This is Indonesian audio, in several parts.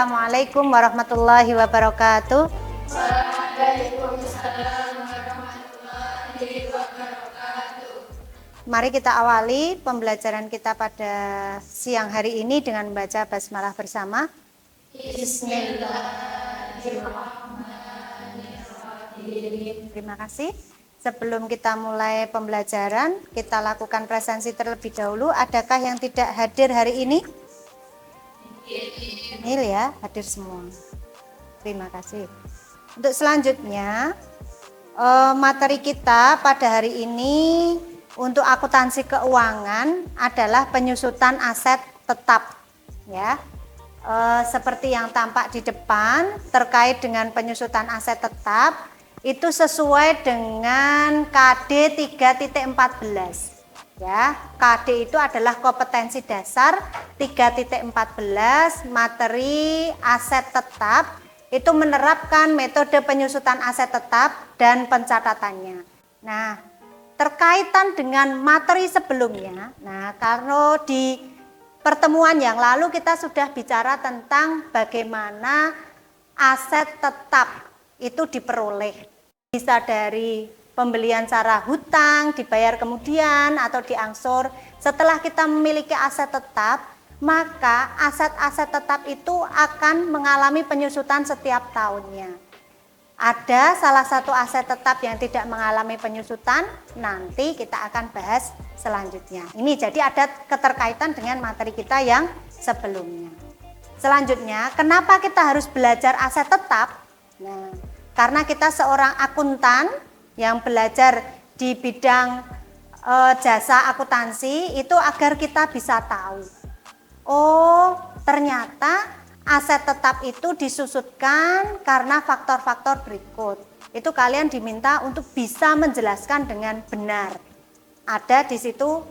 Assalamualaikum warahmatullahi wabarakatuh. Waalaikumsalam warahmatullahi wabarakatuh. Mari kita awali pembelajaran kita pada siang hari ini dengan membaca basmalah bersama. Bismillahirrahmanirrahim. Terima kasih. Sebelum kita mulai pembelajaran, kita lakukan presensi terlebih dahulu. Adakah yang tidak hadir hari ini? Ini ya, hadir semua. Terima kasih. Untuk selanjutnya, materi kita pada hari ini untuk akuntansi keuangan adalah penyusutan aset tetap. Ya, seperti yang tampak di depan terkait dengan penyusutan aset tetap itu sesuai dengan KD 3.14. Ya, KD itu adalah kompetensi dasar 3.14 materi aset tetap, itu menerapkan metode penyusutan aset tetap dan pencatatannya. Nah, terkaitan dengan materi sebelumnya, karena di pertemuan yang lalu kita sudah bicara tentang bagaimana aset tetap itu diperoleh. Bisa dari pembelian secara hutang, dibayar kemudian atau diangsur. Setelah kita memiliki aset tetap, maka aset-aset tetap itu akan mengalami penyusutan setiap tahunnya. Ada salah satu aset tetap yang tidak mengalami penyusutan, nanti kita akan bahas selanjutnya. Ini jadi ada keterkaitan dengan materi kita yang sebelumnya. Selanjutnya, kenapa kita harus belajar aset tetap? Nah, karena kita seorang akuntan yang belajar di bidang jasa akuntansi itu agar kita bisa tahu, oh ternyata aset tetap itu disusutkan karena faktor-faktor berikut. Itu kalian diminta untuk bisa menjelaskan dengan benar. Ada di situ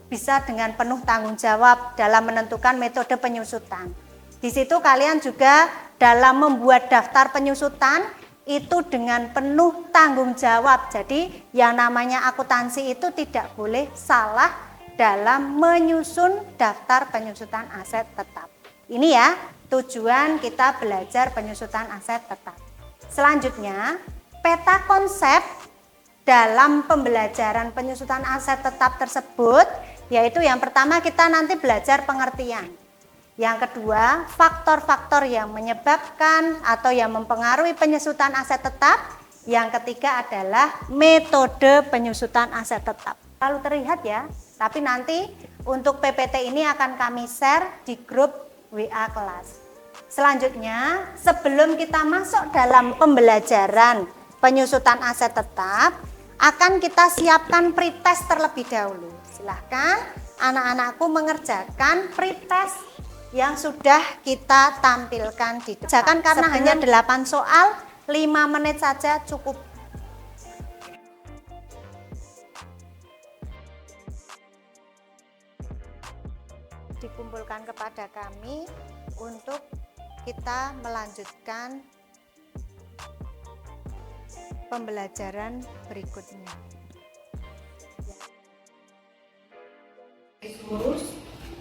bisa dengan penuh tanggung jawab dalam menentukan metode penyusutan. Di situ kalian juga dalam membuat daftar penyusutan itu dengan penuh tanggung jawab. Jadi yang namanya akuntansi itu tidak boleh salah dalam menyusun daftar penyusutan aset tetap. Ini ya tujuan kita belajar penyusutan aset tetap. Selanjutnya, peta konsep dalam pembelajaran penyusutan aset tetap tersebut, yaitu yang pertama kita nanti belajar pengertian. Yang kedua, faktor-faktor yang menyebabkan atau yang mempengaruhi penyusutan aset tetap. Yang ketiga adalah metode penyusutan aset tetap. Lalu terlihat ya, tapi nanti untuk PPT ini akan kami share di grup WA kelas. Selanjutnya, sebelum kita masuk dalam pembelajaran penyusutan aset tetap, akan kita siapkan pretest terlebih dahulu. Silahkan anak-anakku mengerjakan pretest yang sudah kita tampilkan di depan. Jangan karena hanya 8 soal, 5 menit saja cukup. Dikumpulkan kepada kami untuk kita melanjutkan pembelajaran berikutnya.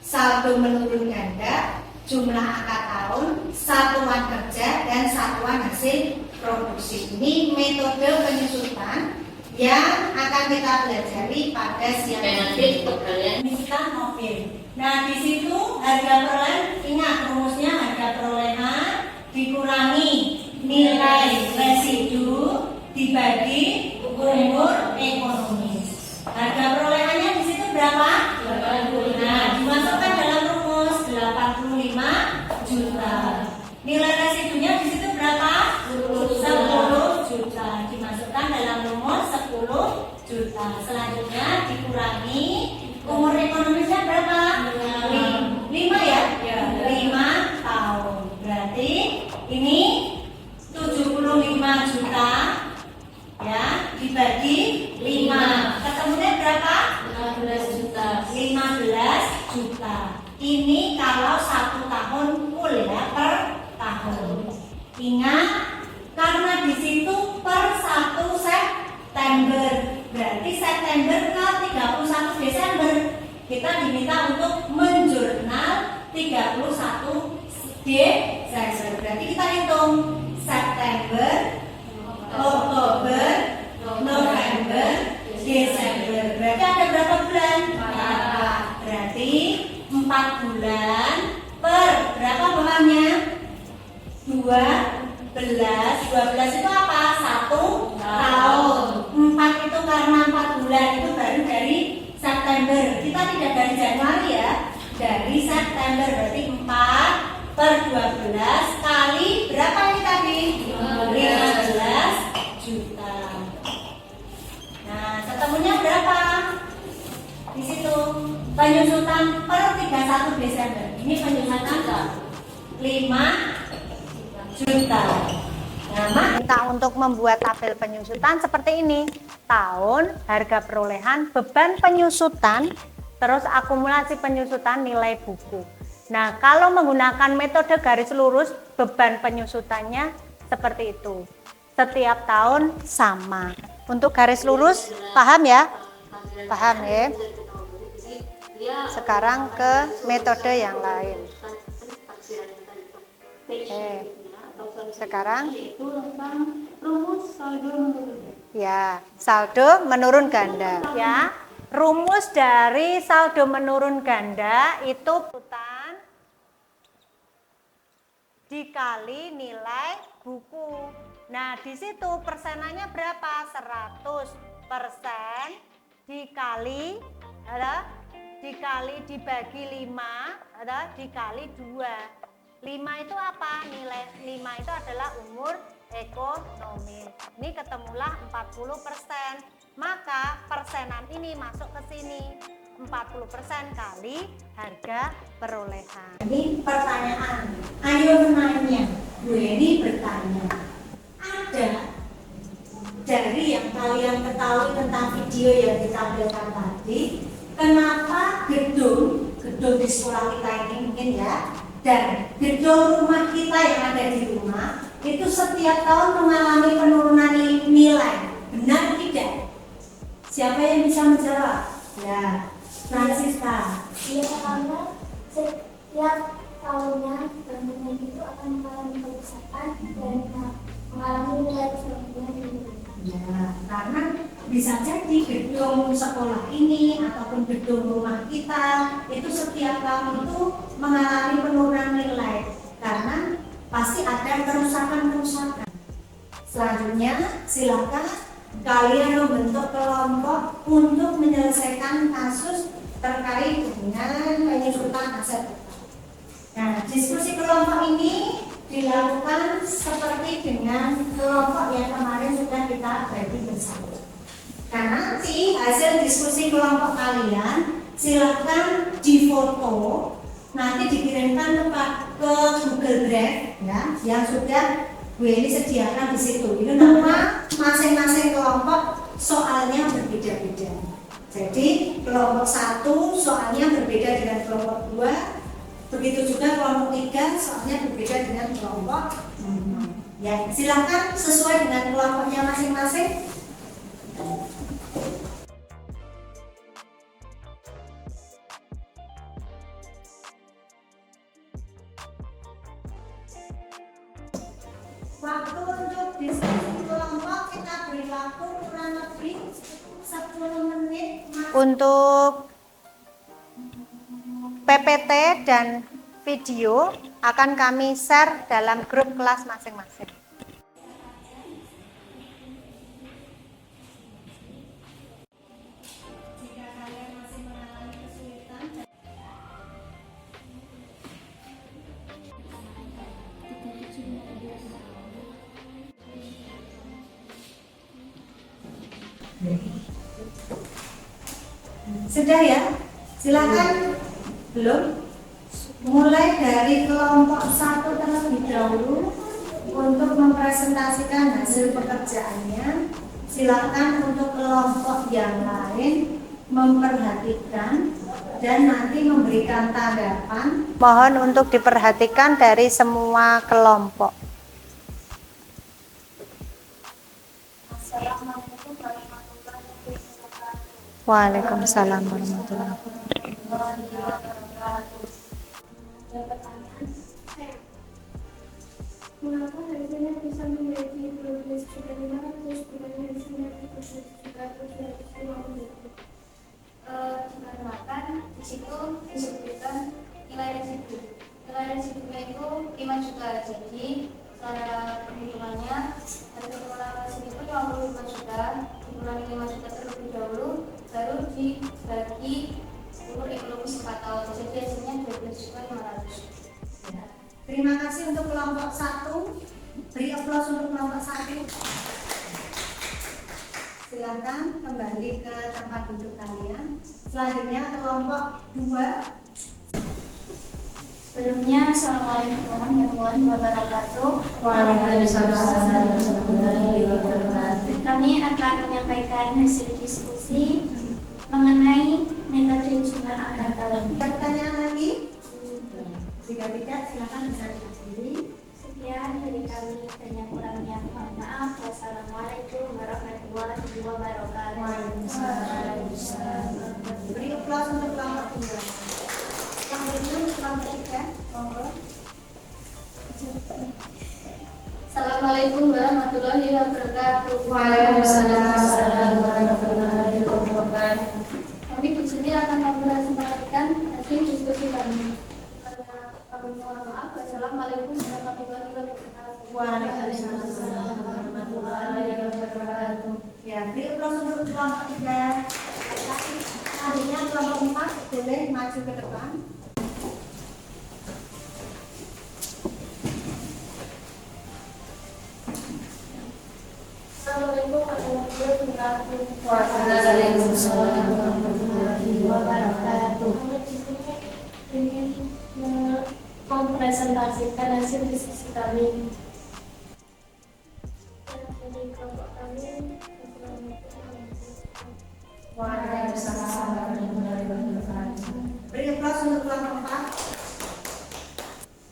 Saldo menurun ganda, jumlah angka tahun, satuan kerja, dan satuan hasil produksi. Ini metode penyusutan yang akan kita pelajari pada siang hari. Kita mobil. Nah, di situ harga perolehan, ingat rumusnya harga perolehan dikurangi nilai residu dibagi umur ekonomis. Harga perolehannya di situ berapa? 80. Nah, dimasukkan dalam rumus 85 juta. Nilai residunya di situ berapa? 10 juta. Dimasukkan dalam rumus 10 juta. Selanjutnya dikurangi umur ekonomisnya berapa? 5 ya? 5 tahun. Berarti ini 75 juta ya dibagi 5. Ketemunya berapa? 15 juta. 15 juta. Ini kalau 1 tahun full ya, per tahun. Ingat, karena di situ per 1 September. Berarti September ke 31 Desember. Kita diminta untuk menjurnal 31 Desember. 12 itu apa? 1 tahun. 4 itu karena 4 bulan itu baru dari September. Kita tidak dari Januari ya. Dari September berarti 4 per 12 kali berapa ini tadi? 15 juta. Nah, ketemunya berapa? Di situ penyusutan per 31 Desember. Ini penyusutan 5 juta. Nah, Kita untuk membuat tabel penyusutan seperti ini. Tahun, harga perolehan, beban penyusutan, terus akumulasi penyusutan nilai buku. Nah, kalau menggunakan metode garis lurus, beban penyusutannya seperti itu. Setiap tahun sama. Untuk garis lurus, paham ya? Paham ya? Sekarang ke metode yang lain. Oke. Sekarang ya, saldo menurun ganda ya. Rumus dari saldo menurun ganda itu urutan dikali nilai buku. Nah, di situ persenannya berapa? 100% dikali dibagi 5 dikali 2. 5 itu apa? Nilai 5 itu adalah umur ekonomi. Ini ketemulah 40%. Maka persenan ini masuk ke sini. 40% kali harga perolehan. Ini pertanyaan. Ayo menanya. Bu Eni bertanya. Ada dari yang kalian ketahui tentang video yang ditampilkan tadi, kenapa gedung di sekolah kita ini mungkin ya, dan gedung rumah kita yang ada di rumah itu setiap tahun mengalami penurunan nilai, benar tidak? Siapa yang bisa menjawab? Ya, Francisca. Iya, karena setiap tahunnya bangunan itu akan mengalami kerusakan dan mengalami nilai kerugian tinggi. Ya, karena bisa jadi gedung sekolah ini ataupun gedung rumah kita itu setiap tahun itu mengalami penurunan nilai karena pasti ada kerusakan-kerusakan. Selanjutnya silakan kalian membentuk kelompok untuk menyelesaikan kasus terkait dengan penyusutan aset. Nah, diskusi kelompok ini dilakukan seperti dengan kelompok yang kemarin sudah kita bagi bersama. Nah, nanti hasil diskusi kelompok kalian silakan difoto, nanti dikirimkan ke Google Drive ya, yang sudah Bu Eni sediakan di situ. Itu nama masing-masing kelompok soalnya berbeda-beda. Jadi kelompok 1 soalnya berbeda dengan kelompok 2. Begitu juga kelompok 3 soalnya berbeda dengan kelompok 4. Ya, silakan sesuai dengan kelompoknya masing-masing. Waktu untuk diskusi kelompok kita beri waktu kurang lebih 10 menit. Untuk PPT dan video akan kami share dalam grup kelas masing-masing. Jika kalian masih mengalami kesulitan, sudah ya? Silakan. Belum? Mulai dari kelompok 1 terlebih dahulu untuk mempresentasikan hasil pekerjaannya. Silakan untuk kelompok yang lain memperhatikan dan nanti memberikan tanggapan. Mohon untuk diperhatikan dari semua kelompok. Assalamualaikum warahmatullahi wabarakatuh. Waalaikumsalam warahmatullahi wabarakatuh. Pertanyaan, mengapa harganya bisa menjadi 12.500 bukan harganya 13.250? Dikarenakan di situ disebutkan nilai residu. Nilai residunya itu 5 juta. Jadi halaman 5 juta terlebih dahulu, baru dibagi umur ekonomi 4 tahun. Jadi hasilnya 12.500. Ya. Terima kasih untuk kelompok 1. Beri aplaus untuk kelompok 1. Silakan kembali ke tempat duduk kalian. Selanjutnya kelompok 2. Sebelumnya, Assalamualaikum warahmatullahi wabarakatuh. Waalaikumsalam warahmatullahi wabarakatuh. Kami akan menyampaikan hasil diskusi mengenai metode jumlah angka dalam. Pertanyaan lagi? Jika tidak, silakan bisa dihadiri. Sekian dari kami, dan yang kurangnya mohon maaf. Wassalamualaikum warahmatullahi wabarakatuh. Waalaikumsalam. Beri aplaus untuk kelompok 2. Selanjutnya kelompok 3. Monggo. Assalamualaikum warahmatullahi wabarakatuh. Waalaikumsalam warahmatullahi wabarakatuh. Kami di sini akan mempresentasikan hasil diskusi kami. Kami mohon maaf. Wassalamualaikum warahmatullahi wabarakatuh. Waalaikumsalam warahmatullahi wabarakatuh. Ya, beri aplaus untuk kelompok 3. Selanjutnya kelompok 4 boleh maju ke depan. Assalamualaikum warahmatullahi wabarakatuh. Waalaikumsalam warahmatullahi wabarakatuh. Kami di sini ingin mempresentasikan hasil diskusi kami. Dari kelompok kami, Waalaikumsalam warahmatullahi wabarakatuh. Beri aplaus untuk kelompok 4.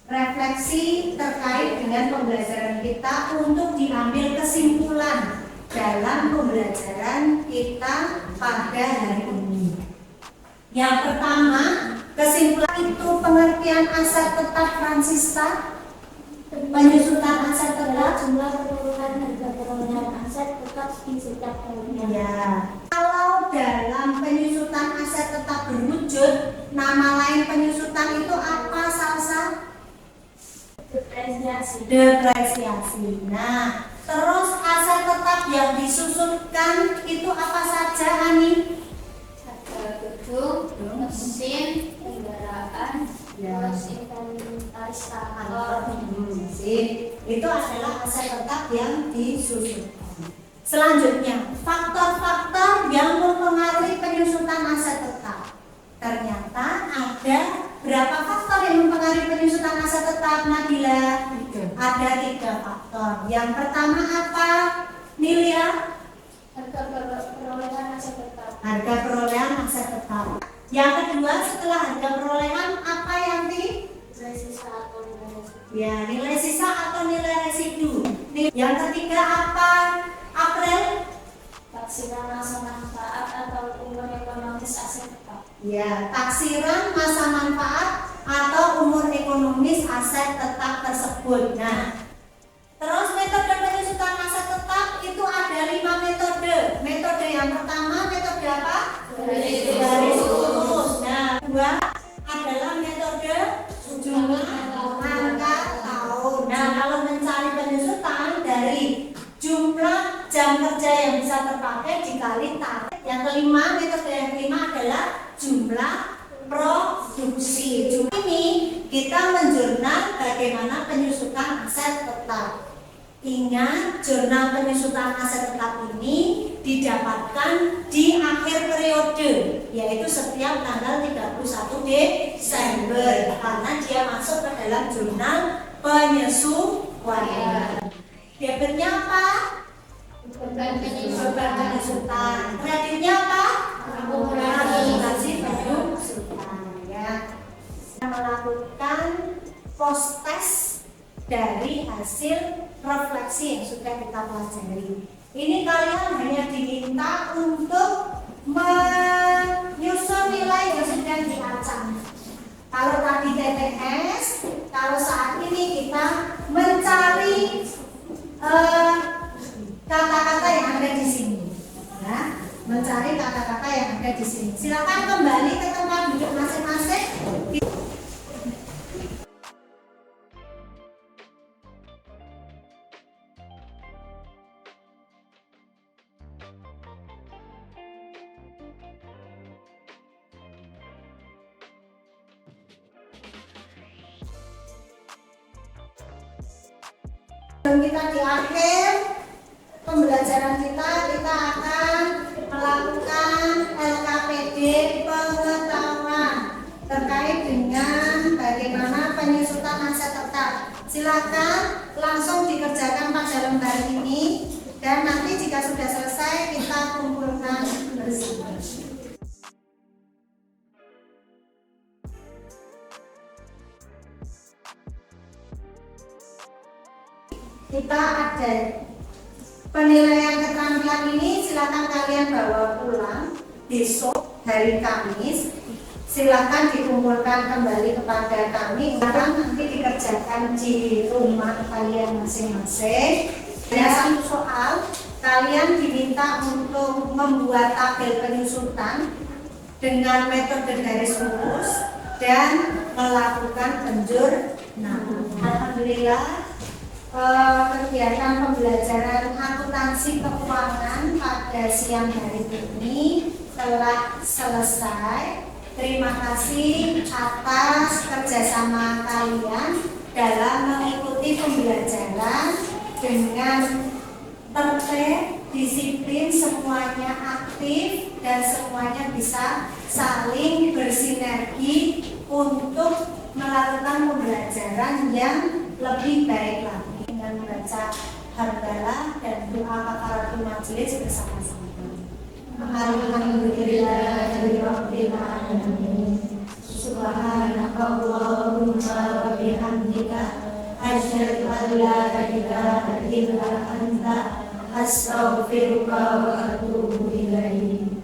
Refleksi terkait dengan pembelajaran kita untuk diambil kesimpulan dalam pembelajaran kita pada hari ini. Yang pertama, kesimpulan itu pengertian aset tetap Fransista, penyusutan aset tetap, jumlah penurunan harga perolehan aset tetap di setiap tahunnya. ya. Kalau dalam penyusutan aset tetap berwujud, nama lain penyusutan itu apa, Salsa? Depresiasi. Depresiasi. Nah, terus aset tetap yang disusutkan itu apa saja, Ani? Harga gedung, mesin, kendaraan, Ya. terus inventaris kantor. Itu adalah aset tetap yang disusutkan. Selanjutnya, faktor-faktor yang mempengaruhi penyusutan aset tetap. Ternyata ada berapa faktor yang mempengaruhi penyusutan aset tetap, Nabila? Ada 3 faktor. Yang pertama apa, Nilia? Harga perolehan aset tetap. Harga perolehan aset tetap. Yang kedua, setelah harga perolehan apa, Yanti? Nilai sisa atau nilai residu. Ya, nilai sisa atau nilai residu. Yang ketiga apa, April? Taksiran masa manfaat atau umur ekonomis aset tetap. Ya, taksiran masa manfaat atau umur ekonomis aset tetap tersebut. Nah, terus metode penyusutan aset tetap itu ada 5 metode. Metode yang pertama metode apa? Garis lurus. Nah, kedua adalah metode jumlah angka tahun. Nah, kalau mencari penyusutan dari jumlah jam kerja yang bisa terpakai dikali tarif. Yang kelima, metode yang kelima adalah jumlah produksi. Ini kita menjurnal bagaimana penyusutan aset tetap. Ingat, jurnal penyusutan aset tetap ini didapatkan di akhir periode, yaitu setiap tanggal 31 Desember, karena dia masuk ke dalam jurnal penyesuaian. Debitnya apa? Beban penyusutan. Kreditnya apa? Akumulasi penyusutan. Ya. Kita melakukan post test dari hasil refleksi yang sudah kita pelajari. Ini kalian hanya diminta untuk menyusun nilai yang sudah diacak. Kalau tadi TTS, kalau saat ini kita mencari kata-kata yang ada di sini, ya, mencari kata-kata yang ada di sini. Silakan kembali ke tempat duduk masing-masing. Kita di akhir pembelajaran kita akan melakukan LKPD pengetahuan terkait dengan bagaimana penyusutan aset tetap. Silakan langsung dikerjakan pada lembar ini dan nanti jika sudah selesai kita kumpulkan bersama. Kita ada penilaian keterampilan ini, silakan kalian bawa pulang besok hari Kamis. Silakan dikumpulkan kembali kepada kami. Sekarang nanti dikerjakan di rumah kalian masing-masing. Ada satu soal, kalian diminta untuk membuat tabel penyusutan dengan metode garis lurus dan melakukan penjur. Nah, alhamdulillah kegiatan pembelajaran akuntansi keuangan pada siang hari ini telah selesai. Terima kasih atas kerjasama kalian dalam mengikuti pembelajaran dengan tertib, disiplin, semuanya aktif dan semuanya bisa saling bersinergi untuk melakukan pembelajaran yang lebih baik lagi dengan membaca hamdalah dan doa kafaratul majelis bersama-sama. Alhamdulillahirabbil alamin. Subhanakallahumma wa bihamdika asyhadu an la ilaha illa anta astaghfiruka wa atubu ilaik.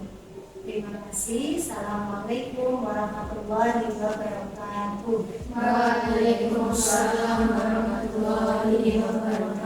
Terima kasih. Assalamualaikum warahmatullahi wabarakatuh. Waalaikumsalam warahmatullahi wabarakatuh.